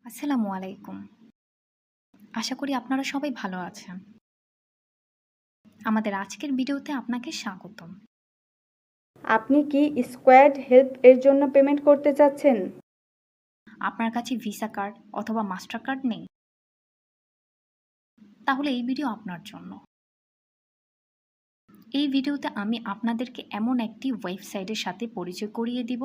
আসসালামু আলাইকুম। আশা করি আপনারা সবাই ভালো আছেন। আমাদের আজকের ভিডিওতে আপনাকে স্বাগতম। আপনি কি স্কোয়াড হেল্প এর জন্য পেমেন্ট করতে চাচ্ছেন? আপনার কাছে ভিসা কার্ড অথবা মাস্টার কার্ড নেই? তাহলে এই ভিডিও আপনার জন্য। এই ভিডিওতে আমি আপনাদেরকে এমন একটি ওয়েবসাইটের সাথে পরিচয় করিয়ে দিব,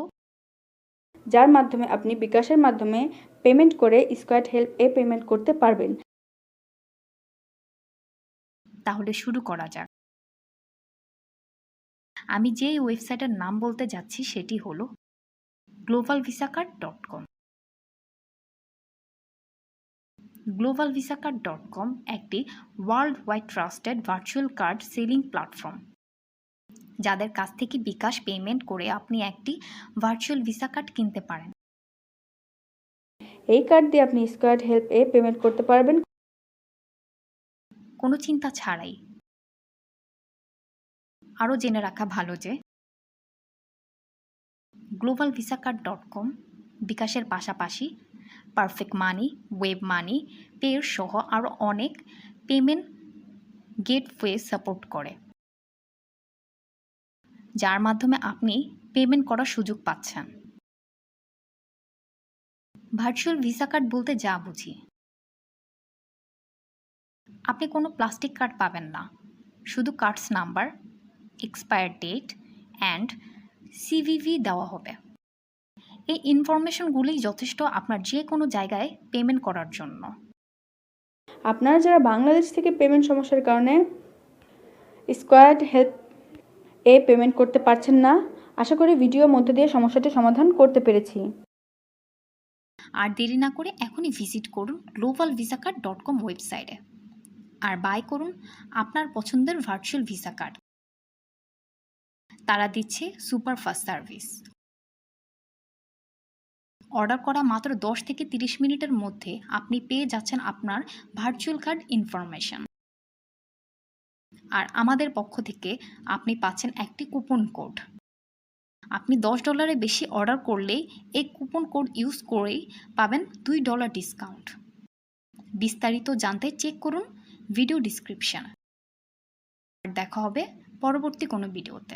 যার মাধ্যমে আপনি বিকাশের মাধ্যমে পেমেন্ট করে স্কোয়াড হেল্প এ পেমেন্ট করতে পারবেন। তাহলে শুরু করা যাক। আমি যে ওয়েবসাইটের নাম বলতে যাচ্ছি সেটি হলো globalvisacard.com। globalvisacard.com একটি world wide trusted virtual card selling platform. যাদের কাছ থেকে বিকাশ পেমেন্ট করে আপনি একটি ভার্চুয়াল ভিসা কার্ড কিনতে পারেন। এই কার্ড দিয়ে আপনি স্কোয়াড হেল্প এ পেমেন্ট করতে পারবেন কোনো চিন্তা ছাড়াই। আরও জেনে রাখা ভালো যে globalvisacard.com বিকাশের পাশাপাশি পারফেক্ট মানি, ওয়েব মানি, পের সহ আরও অনেক পেমেন্ট গেটওয়ে সাপোর্ট করে, যার মাধ্যমে আপনি পেমেন্ট করার সুযোগ পাচ্ছেন। ভার্চুয়াল ভিসা কার্ড বলতে যা বুঝি, আপনি কোনো প্লাস্টিক কার্ড পাবেন না, শুধু cards number, expire date and CVV দেওয়া হবে। এই ইনফরমেশনগুলোই যথেষ্ট আপনার যে কোনো জায়গায় পেমেন্ট করার জন্য। আপনারা যারা বাংলাদেশ থেকে পেমেন্ট সমস্যার কারণে স্কোয়াড হেল্প এ পেমেন্ট করতে পারছেন না, আশা করি ভিডিওর মধ্যে দিয়ে সমস্যাটি সমাধান করতে পেরেছি। আর দেরি না করে এখনই ভিজিট করুন globalvisacard.com ওয়েবসাইটে আর বাই করুন আপনার পছন্দের ভার্চুয়াল ভিসা কার্ড। তারা দিচ্ছে সুপার ফাস্ট সার্ভিস। অর্ডার করা মাত্র 10 থেকে 30 মিনিটের মধ্যে আপনি পেয়ে যাচ্ছেন আপনার ভার্চুয়াল কার্ড ইনফরমেশন। আর আমাদের পক্ষ থেকে আপনি পাচ্ছেন একটি কুপন কোড। আপনি $10 বেশি অর্ডার করলেই এই কুপন কোড ইউজ করেই পাবেন $2 ডিসকাউন্ট। বিস্তারিত জানতে চেক করুন ভিডিও ডিসক্রিপশন। দেখা হবে পরবর্তী কোনো ভিডিওতে।